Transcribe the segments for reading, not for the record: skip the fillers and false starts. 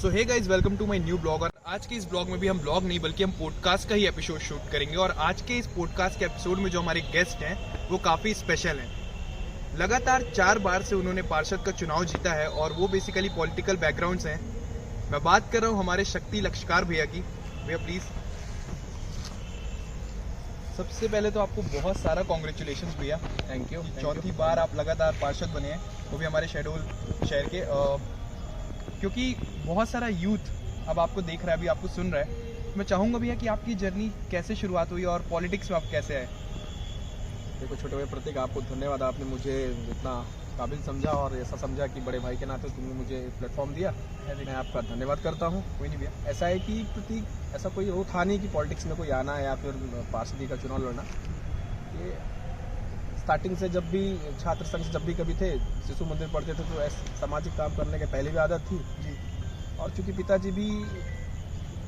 So hey guys, welcome to my new blog. और आज के इस ब्लॉग में भी हम ब्लॉग नहीं बल्कि हम पॉडकास्ट का ही एपिसोड शूट करेंगे। और आज के इस पॉडकास्ट के एपिसोड में जो हमारे गेस्ट हैं वो काफ़ी स्पेशल हैं। लगातार 4 बार से उन्होंने पार्षद का चुनाव जीता है और वो बेसिकली पॉलिटिकल बैकग्राउंड से हैं। मैं बात कर रहा हूँ हमारे शक्ति लक्षकार भैया की। भैया प्लीज़। सबसे पहले तो आपको बहुत सारा कॉन्ग्रेचुलेशंस भैया। Thank you. चौथी बार आप लगातार पार्षद बने हैं, वो भी हमारे शहडोल शहर के। क्योंकि बहुत सारा यूथ अब आपको देख रहा है, अभी आपको सुन रहा है। मैं चाहूँगा भैया कि आपकी जर्नी कैसे शुरुआत हुई और पॉलिटिक्स में आप कैसे आए। देखो छोटे भाई प्रतीक, आपको धन्यवाद। आपने मुझे इतना काबिल समझा और ऐसा समझा कि बड़े भाई के नाते तुमने मुझे प्लेटफॉर्म दिया। मैं आपका धन्यवाद करता हूँ। कोई नहीं भैया। ऐसा है कि प्रतीक, ऐसा कोई वो था नहीं कि पॉलिटिक्स में कोई आना या फिर पार्षदी का चुनाव लड़ना। ये स्टार्टिंग से जब भी छात्र संघ जब भी कभी थे, शिशु मंदिर पढ़ते थे, तो ऐसे सामाजिक काम करने के पहले भी आदत थी जी। और चूँकि पिताजी भी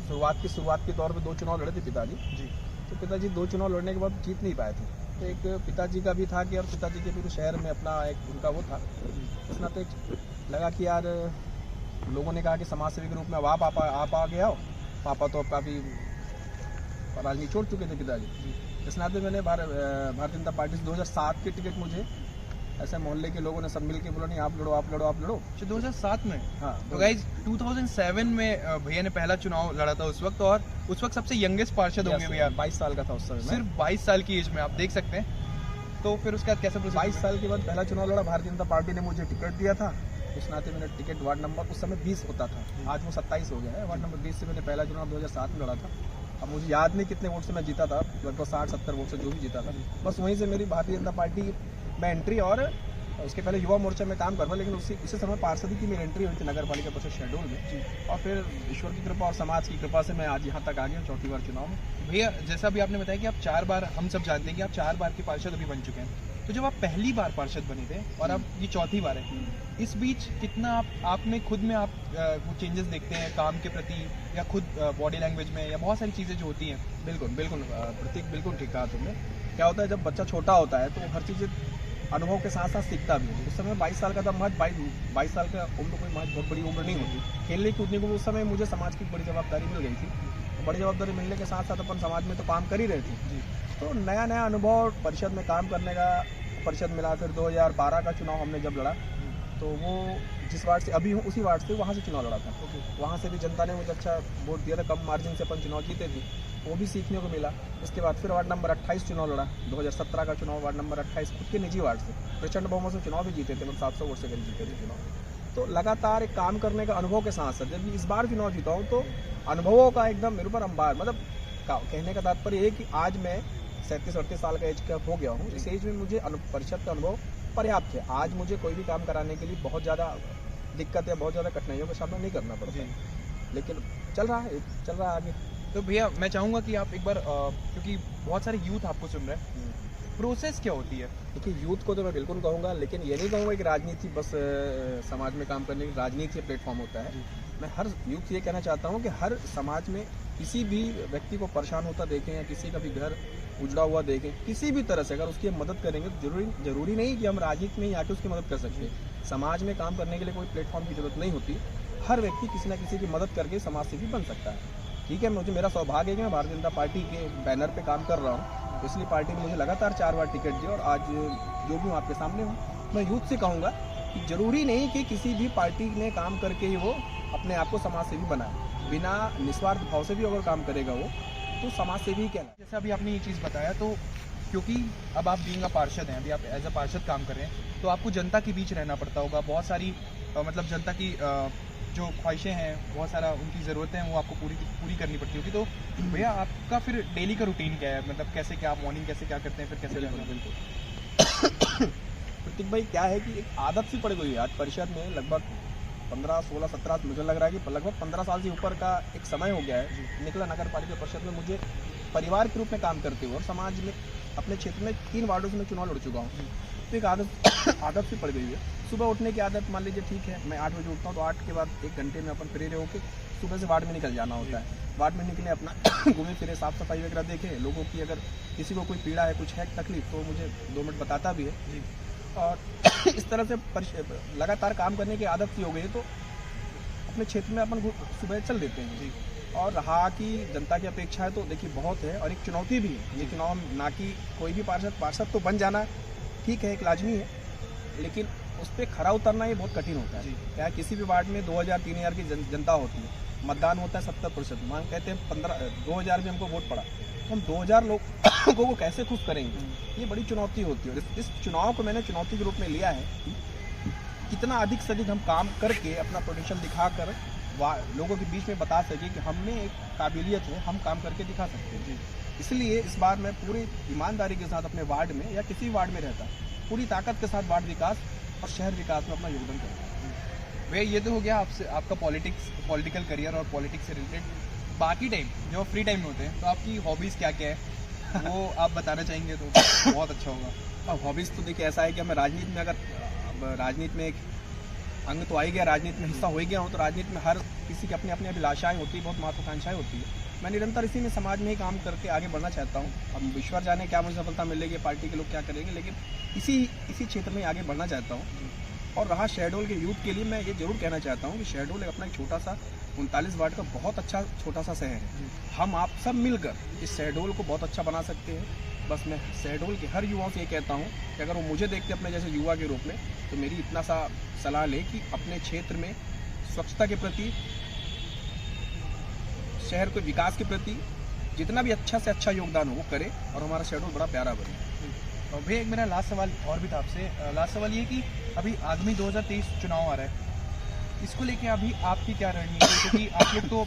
शुरुआत के तौर पे 2 चुनाव लड़े थे पिताजी जी। तो पिताजी 2 चुनाव लड़ने के बाद जीत नहीं पाए थे। तो एक पिताजी का भी था कि और पिताजी के भी तो शहर में अपना एक उनका वो था। इस नाते लगा कि यार लोगों ने कहा कि समाज सेवी के रूप में अब आप आ गए आओ। पापा तो अब काफ़ी राजनीति छोड़ चुके थे पिताजी। इस नाते मैंने भारतीय जनता पार्टी से 2007 की टिकट मुझे ऐसे मोहल्ले के लोगों ने सब मिल के बोला, नहीं आप लड़ो आप लड़ो आप लड़ो। अच्छा, 2007 में। हाँ। तो गाइज 2007 में भैया ने पहला चुनाव लड़ा था उस वक्त, और उस वक्त सबसे यंगेस्ट पार्षद होंगे भैया। 22 साल का था उस समय। सिर्फ 22 साल की एज में, आप देख सकते हैं। तो फिर उसके बाद कैसे 22 साल के बाद पहला चुनाव लड़ा। भारतीय जनता पार्टी ने मुझे टिकट दिया था। उस नाते मैंने टिकट वार्ड नंबर उस समय 20 होता था, आज वो 27 हो गया है। वार्ड नंबर 20 से मैंने पहला चुनाव 2007 में लड़ा था। अब मुझे याद नहीं कितने वोट से मैं जीता था, लगभग 60-70 वोट से जो भी जीता था। बस वहीं से मेरी भारतीय जनता पार्टी में एंट्री, और उसके पहले युवा मोर्चा में काम करता, लेकिन उसी समय पार्षदी की मेरी एंट्री हुई थी नगर पालिका परिषद शहडोल में। और फिर ईश्वर की कृपा और समाज की कृपा से मैं आज यहाँ तक आ गया, चौथी बार चुनाव में। भैया जैसा भी आपने बताया कि आप 4 बार, हम सब जानते हैं कि आप 4 बार के पार्षद अभी बन चुके हैं। तो जब आप पहली बार पार्षद बने थे और अब ये चौथी बार है, इस बीच कितना आप में खुद में आप वो चेंजेस देखते हैं काम के प्रति, या खुद बॉडी लैंग्वेज में, या बहुत सारी चीज़ें जो होती हैं। बिल्कुल प्रतीक, बिल्कुल ठीक कहा तुमने। क्या होता है जब बच्चा छोटा होता है तो हर चीज़ अनुभव के साथ साथ सीखता भी है। उस समय 22 साल का था। महज 22 साल का उम्र कोई महज बहुत बड़ी उम्र नहीं होती खेलने कूदने को। उस समय मुझे समाज की बड़ी जिम्मेदारी मिल गई थी। बड़ी जिम्मेदारी मिलने के साथ साथ अपन समाज में तो काम कर ही रहे थे। तो नया अनुभव परिषद में काम करने का परिषद मिला। फिर 2012 का चुनाव हमने जब लड़ा तो वो जिस वार्ड से अभी हूँ उसी वार्ड से वहाँ से चुनाव लड़ा था। वहाँ से भी जनता ने मुझे अच्छा वोट दिया था, कम मार्जिन से अपन चुनाव जीते थे, वो भी सीखने को मिला। उसके बाद फिर वार्ड नंबर 28 चुनाव लड़ा। 2017 का चुनाव वार्ड नंबर 28 खुद के निजी वार्ड से प्रचंड बहुमत से चुनाव भी जीते थे, मतलब 700 वोट से करीब जीते थे चुनाव। तो लगातार एक काम करने का अनुभव के साथ साथ जब इस बार चुनाव जीता हूँ तो अनुभवों का एकदम मेरे ऊपर अंबार। मतलब कहने का तात्पर्य ये कि आज मैं 37-38 साल का एज का हो गया हूँ। इस एज में मुझे परिषद का अनुभव पर्याप्त है। आज मुझे कोई भी काम कराने के लिए बहुत ज़्यादा दिक्कत या बहुत ज़्यादा कठिनाइयों का सामना नहीं करना पड़ता है, लेकिन चल रहा है आगे। तो भैया मैं चाहूँगा कि आप एक बार, क्योंकि बहुत सारे यूथ आपको सुन रहे हैं, प्रोसेस क्या होती है। देखिए यूथ को तो मैं बिल्कुल कहूँगा, लेकिन ये नहीं कहूँगा कि राजनीति बस समाज में काम करने की राजनीति प्लेटफॉर्म होता है। मैं हर यूथ ये कहना चाहता हूँ कि हर समाज में किसी भी व्यक्ति को परेशान होता देखें या किसी का भी घर उजड़ा हुआ देखें, किसी भी तरह से अगर उसकी मदद करेंगे तो जरूरी नहीं कि हम राजनीति में ही आके उसकी मदद कर सकते हैं। समाज में काम करने के लिए कोई प्लेटफॉर्म की जरूरत नहीं होती। हर व्यक्ति किसी न किसी की मदद करके समाज सेवी बन सकता है। ठीक है, मेरा सौभाग्य है कि मैं भारतीय जनता पार्टी के बैनर पे काम कर रहा हूँ, तो इसलिए पार्टी ने मुझे लगातार 4 बार टिकट दी और आज जो भी हूँ आपके सामने हूँ। मैं यूथ से कहूँगा कि जरूरी नहीं कि किसी भी पार्टी ने काम करके ही वो अपने आप को समाज सेवी बनाए। बिना निस्वार्थ भाव से भी अगर काम करेगा वो तो समाज सेवी क्या है। जैसे अभी आपने ये चीज़ बताया, तो क्योंकि अब आप बीइंग अ पार्षद हैं, अभी आप एज अ पार्षद काम कर रहे हैं, तो आपको जनता के बीच रहना पड़ता होगा। बहुत सारी मतलब जनता की जो ख्वाहिशें हैं, बहुत सारा उनकी ज़रूरतें हैं, वो आपको पूरी करनी पड़ती होगी। तो भैया आपका फिर डेली का रूटीन क्या है, मतलब कैसे क्या आप मॉर्निंग कैसे क्या करते हैं, फिर कैसे? बिल्कुल प्रतीक भाई, क्या है कि एक आदत सी पड़ गई है। आज परिषद में लगभग 15, 16, 17 मुझे लग रहा है कि लगभग 15 साल से ऊपर का एक समय हो गया है निकला नगर पालिका परिषद में। मुझे परिवार के रूप में काम करते हुए और समाज में अपने क्षेत्र में 3 वार्डों से मैं चुनाव लड़ चुका हूँ। तो एक आदत सी पड़ गई है। सुबह उठने की आदत, मान लीजिए ठीक है मैं 8 बजे उठता हूँ तो 8 के बाद 1 घंटे में अपन फ्री होकर सुबह से वार्ड में निकल जाना होता है। वार्ड में निकले, अपना घूमे फिरे, साफ सफाई वगैरह देखे, लोगों की अगर किसी को कोई पीड़ा है, कुछ है तकलीफ, तो मुझे 2 मिनट बताता भी है। और इस तरह से लगातार काम करने की आदत सी हो गई है। तो अपने क्षेत्र में अपन सुबह चल देते हैं जी। और रहा कि जनता की अपेक्षा है तो देखिए बहुत है, और एक चुनौती भी है ये चुनाव, ना कि कोई भी पार्षद तो बन जाना ठीक है, एक लाजमी है, लेकिन उस पर खरा उतरना ये बहुत कठिन होता है। क्या किसी भी वार्ड में 2000-3000 की जनता होती है, मतदान होता है 70%, मान कहते हैं 2000 में हमको वोट पड़ा, तो हम 2000 लोगों को कैसे खुश करेंगे, ये बड़ी चुनौती होती है। और इस चुनाव को मैंने चुनौती के रूप में लिया है कि कितना अधिक से अधिक हम काम करके अपना पोटेंशियल दिखाकर लोगों के बीच में बता सके कि हम में एक काबिलियत है, हम काम करके दिखा सकते हैं। इसलिए इस बार मैं पूरी ईमानदारी के साथ अपने वार्ड में या किसी वार्ड में रहता पूरी ताकत के साथ वार्ड विकास और शहर विकास में अपना योगदान करूँगा। भैया ये तो हो गया आपसे आपका पॉलिटिकल करियर और पॉलिटिक्स से रिलेटेड। बाकी टाइम जो फ्री टाइम में होते हैं तो आपकी हॉबीज़ क्या क्या है वो आप बताना चाहेंगे तो बहुत अच्छा होगा। अब हॉबीज़ तो देखिए ऐसा है कि हमें राजनीति में, अगर अब राजनीति में एक अंग तो आ ही गया, राजनीति में हिस्सा हो ही गया हूँ, तो राजनीति में हर किसी की अपनी अपनी अभिलाषाएँ होती है, बहुत महत्वाकांक्षाएँ होती है। मैं निरंतर इसी में समाज में ही काम करके आगे बढ़ना चाहता हूँ। अब ईश्वर जाने क्या मुझे सफलता मिलेगी, पार्टी के लोग क्या करेंगे, लेकिन इसी क्षेत्र में आगे बढ़ना चाहता हूँ। और रहा शहडोल के यूथ के लिए, मैं ये जरूर कहना चाहता हूँ कि शहडोल अपना एक छोटा सा 39 वार्ड का बहुत अच्छा छोटा सा शहर है। हम आप सब मिलकर इस शहडोल को बहुत अच्छा बना सकते हैं। बस मैं शहडोल के हर युवाओं से ये कहता हूँ कि अगर वो मुझे देखते अपने जैसे युवा के रूप में, तो मेरी इतना सा सलाह ले कि अपने क्षेत्र में स्वच्छता के प्रति, शहर के विकास के प्रति जितना भी अच्छा से अच्छा योगदान हो वो करे और हमारा शहडोल बड़ा प्यारा बने। और भैया एक मेरा लास्ट सवाल और भी था आपसे। लास्ट सवाल ये कि अभी आगामी 2023 चुनाव आ रहा है, इसको लेके अभी आपकी क्या रणनीति है? क्योंकि आप लोग तो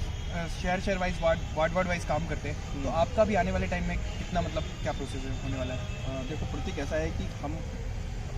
शहर वाइज वार्ड वाइज काम करते हैं, तो आपका भी आने वाले टाइम में कितना मतलब क्या प्रोसेस होने वाला है? देखो प्रतीक, ऐसा है कि हम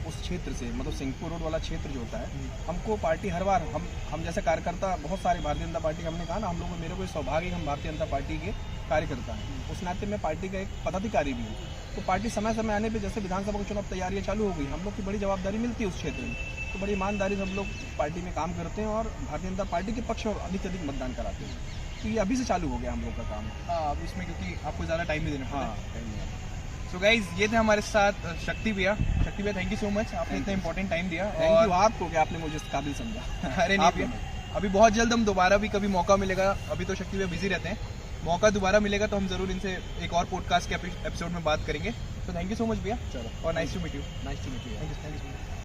उस क्षेत्र से, मतलब सिंहपुर रोड वाला क्षेत्र जो होता है, हमको पार्टी हर बार हम जैसे कार्यकर्ता बहुत सारे भारतीय जनता पार्टी, हमने कहा ना हम लोग, मेरे को सौभाग्य है हम भारतीय जनता पार्टी के कार्यकर्ता हैं, उस नाते मैं पार्टी का एक पदाधिकारी भी हूँ। तो पार्टी समय समय आने पे जैसे विधानसभा के चुनाव तैयारियां चालू हो गई, हम लोग की बड़ी जवाबदारी मिलती है उस क्षेत्र में, तो बड़ी ईमानदारी से हम लोग पार्टी में काम करते हैं और भारतीय जनता पार्टी के पक्ष में अधिक से अधिक मतदान कराते हैं। तो ये अभी से चालू हो गया हम लोग का काम। हाँ, अब इसमें क्योंकि आपको ज़्यादा टाइम नहीं देना पड़ता। हाँ, सो गाइज, ये थे हमारे साथ शक्ति भैया। थैंक यू सो मच, आपने इतना इंपॉर्टेंट टाइम दिया। थैंक यू आपको कि आपने मुझे इस काबिल समझा। अरे नहीं भैया, अभी बहुत जल्द हम दोबारा भी कभी मौका मिलेगा, अभी तो शक्ति भैया बिजी रहते हैं, मौका दोबारा मिलेगा तो हम जरूर इनसे एक और पॉडकास्ट के एपिसोड में बात करेंगे। तो थैंक यू सो मच भैया, चलो, और nice to meet you. Nice to meet you. Thank you so much.